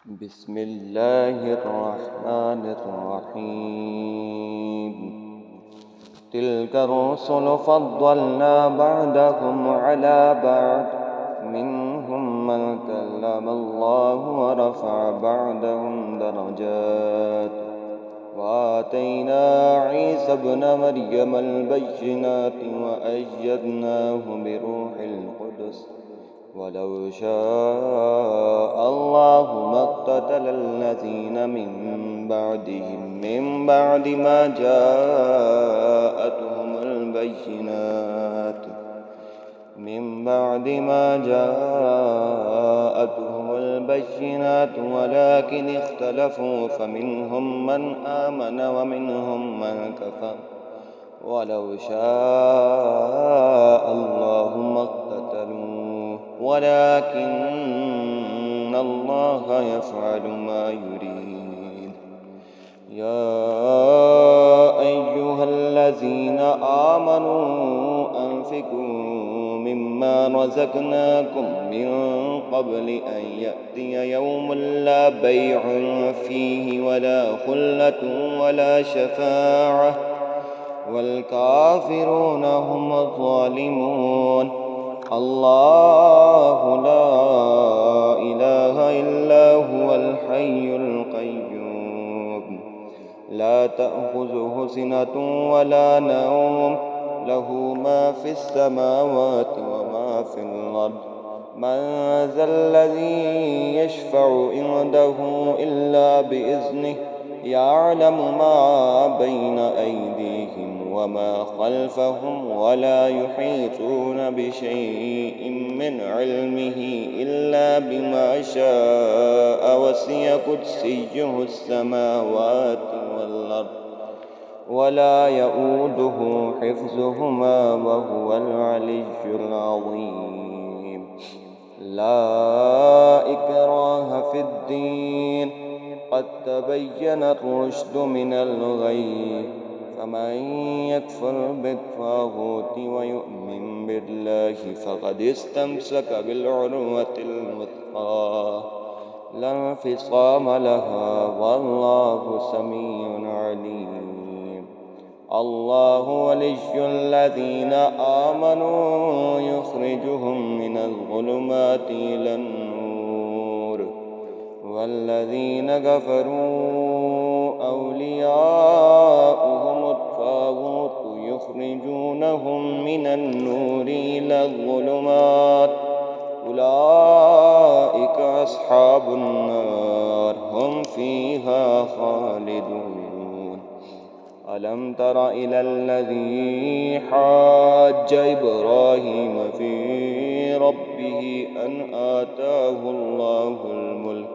بسم الله الرحمن الرحيم. تلك الرسل فضلنا بعضهم على بعض، منهم من كلم الله ورفع بعضهم درجات، وآتينا عيسى ابن مريم البينات وأيدناه بروح القدس، ولو شاء الله ما اقتتل الذين من بعدهم من بعد ما جاءتهم البينات ولكن اختلفوا فمنهم من آمن ومنهم من كفر، ولو شاء الله ما اقتتلوا ولكن الله يفعل ما يريد. يا أيها الذين آمنوا أنفقوا مما رزقناكم من قبل أن يأتي يوم لا بيع فيه ولا خلة ولا شفاعة والكافرون هم الظالمون. الله لا إله إلا هو الحي القيوم، لا تأخذه سنة ولا نوم، له ما في السماوات وما في الأرض. من ذا الذي يشفع عنده إلا بإذنه، يعلم ما بين أيديهم وما خلفهم ولا يحيطون بشيء من علمه إلا بما شاء، وسع كرسيه السماوات والأرض ولا يؤوده حفظهما وهو العلي العظيم. لا إكراه في الدين، قد تبين الرشد من الغي، فمن يكفر بالطاغوت ويؤمن بالله فقد استمسك بالعروة الوثقى لا انفصام لها، والله سميع عليم. الله ولي الذين آمنوا يخرجهم من الظلمات إلى النور، والذين كفروا أولياؤهم الطاغوت يخرجونهم من النور إلى الظلمات، أولئك أصحاب النار هم فيها خالدون. ألم تر إلى الذي حاج إبراهيم في ربه أن آتاه الله الملك،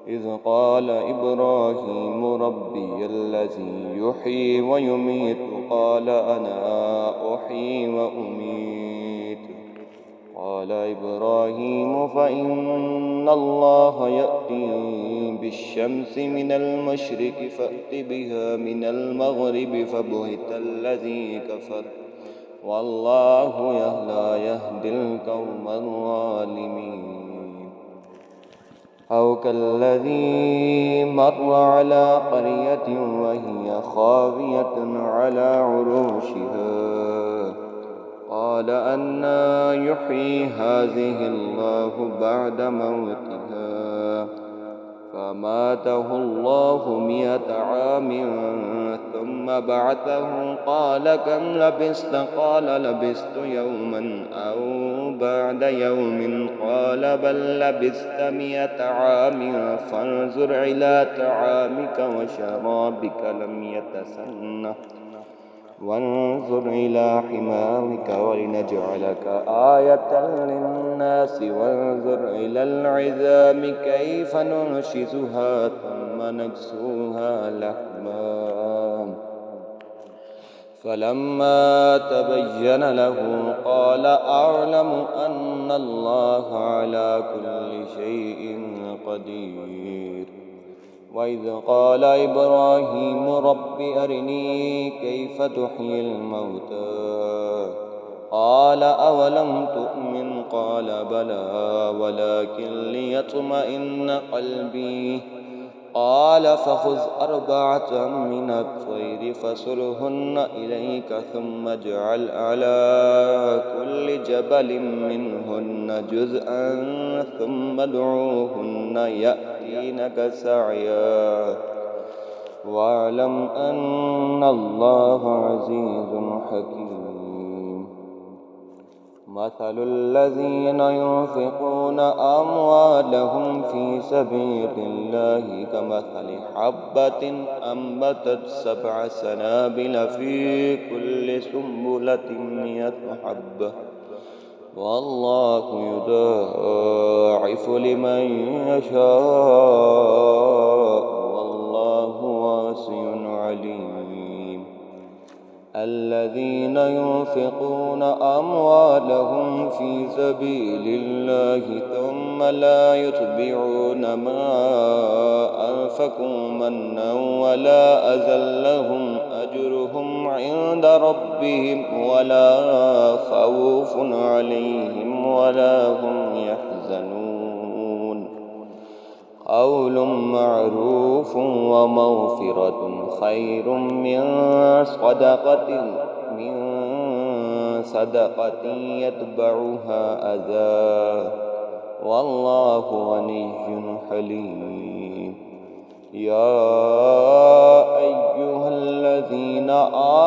إذ قال إبراهيم ربي الذي يحيي ويميت، قال أنا أحيي وأميت. قال إبراهيم فإن الله يأتي بالشمس من المشرق فأت بها من المغرب، فبهت الذي كفر، والله لا يهدي القوم الظالمين. أو كالذي مر على قرية وهي خاوية على عروشها، قال أنى يحيي هذه الله بعد موتها، فماته الله 100 عام ثم بعثه، قال كم لبثت؟ قال لبثت يوما أو بعد يوم، قال بل لبثت 100 عام، فانظر إلى طعامك وشرابك لم يتسنه، وانظر إلى حمارك ولنجعلك آية للناس، وانظر إلى العظام كيف ننشزها ثم نكسوها لحما، فلما تبين له قال أعلم أن الله على كل شيء قدير. وإذ قال إبراهيم رب أرني كيف تحيي الموتى، قال أولم تؤمن قال بلى ولكن ليطمئن قلبي قال فخذ أربعة من الطير فصرهن إليك ثم اجعل على كل جبل منهن جزءا ثم ادعوهن يأتينك سعيا واعلم أن الله عزيز حكيم مثل الذين ينفقون أموالهم في سبيل الله كمثل حبة أنبتت 7 سنابل في كل سنبلة 100 حبة والله يضاعف لمن يشاء والله واسع عليم الذين ينفقون أموالهم في سبيل الله ثم لا يتبعون ما أنفقوا منا ولا أذى لهم أجرهم عند ربهم ولا خوف عليهم ولا هم يحزنون قول معروف ومغفرة خير من صدقة يتبعها أذى والله غني حليم يا أيها الذين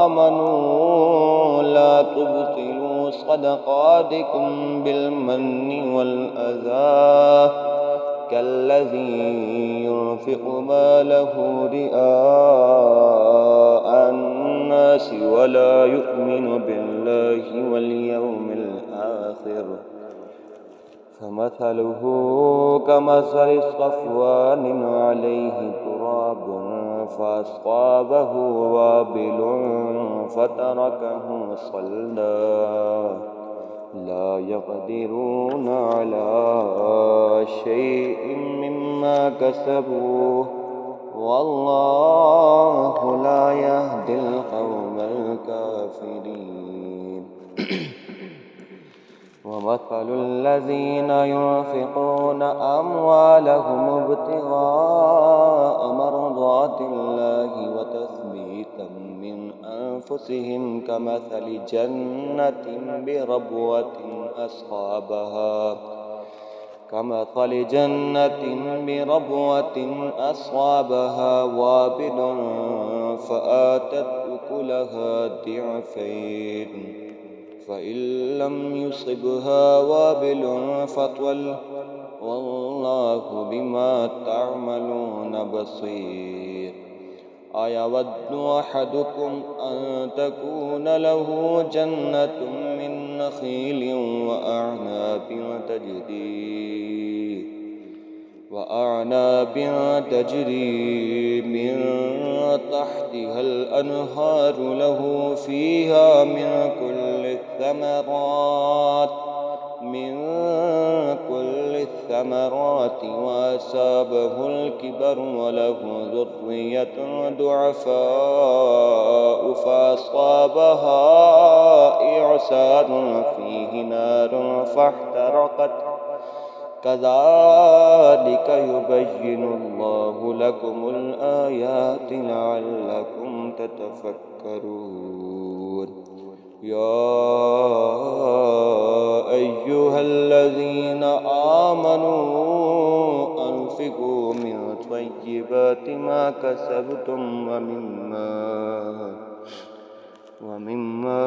آمنوا لا تبطلوا صدقاتكم بالمن والأذى كالذي ينفق ماله رئاء الناس ولا يؤمن بالله واليوم الآخر فمثله كمثل صفوان عليه تراب فأصابه وابل فتركه صلدا لا يقدرون على شيء مما كسبوا والله لا يهدي القوم الكافرين ومثل الذين ينفقون أموالهم ابتغاء مرضات الله وتثبيتا من أنفسهم كمثل جنة أصابها وابل فآتت أكلها ضعفين فإن لم يصبها وابل فطل والله بما تعملون بصير أيود أحدكم أن تكون له جنة من نخيل وأعناب تجري من تحتها الأنهار له فيها من كل الثمرات وأصابه الكبر وله ذرية ضعفاء فأصابها إعصار فيه نار فاحترقت كذلك يبين الله لكم الآيات لعلكم تتفكرون يا أيها الذين آمنوا أنفقوا من طيبات ما كسبتم ومما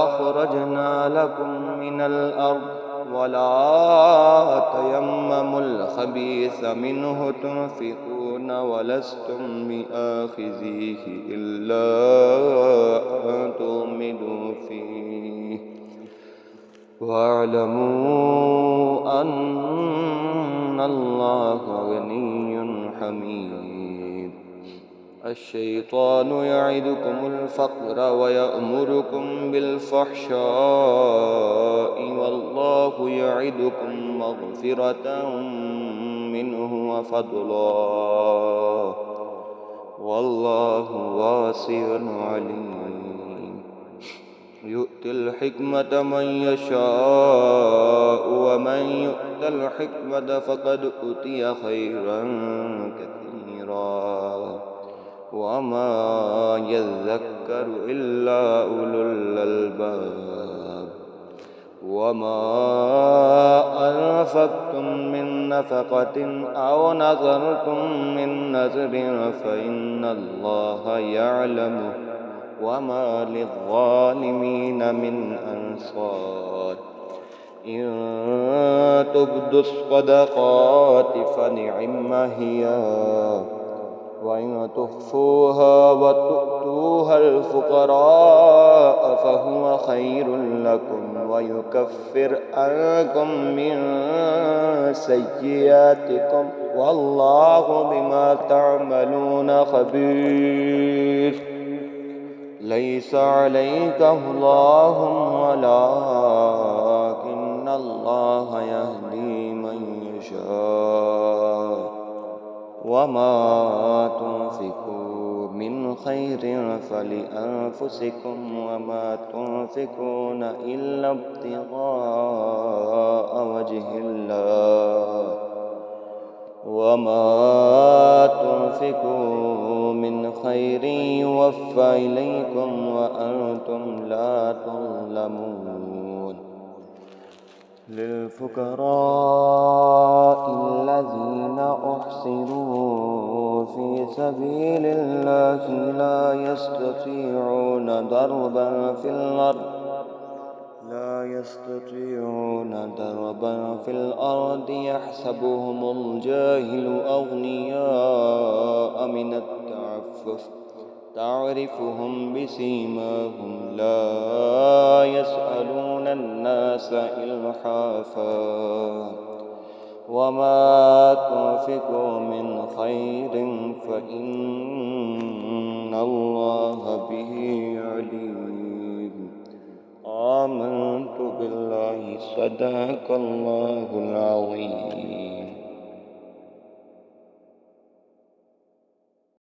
أخرجنا لكم من الأرض ولا تيمموا الخبيث منه تنفقون ولستم بآخذيه إلا أن تغمضوا فيه واعلموا أن الله غني حميد الشيطان يعدكم الفقر ويأمركم بالفحشاء والله يعدكم مغفرة منه وفضلا والله واسع عليم يؤتي الحكمة من يشاء ومن يؤت الحكمة فقد أوتي خيرا كثيرا وما يذكر إلا أولو الألباب وما أنفقتم من نفقة أو نذرتم من نذر فإن الله يعلمه وما للظالمين من أنصار إن تبدوا الصدقات فنعم هي وإن تخفوها وتؤتوها الفقراء فهو خير لكم ويكفر عنكم من سيئاتكم والله بما تعملون خبير ليس عليك هداهم ولكن الله يهدي من يشاء وما تنفقوا من خير فلأنفسكم وما تنفقون إلا ابتغاء وجه الله وما تنفقوا من خير يوفى إليكم وأنتم لا تظلمون للفقراء الذين أحصروا في سبيل الله لا يستطيعون ضربا في الأرض يحسبهم الجاهل أغنياء من التعفف تعرفهم بسيماهم لا يسألون الناس إلحافا وما تنفقوا من خير فإن الله به عليم آمنت بالله صدق الله العظيم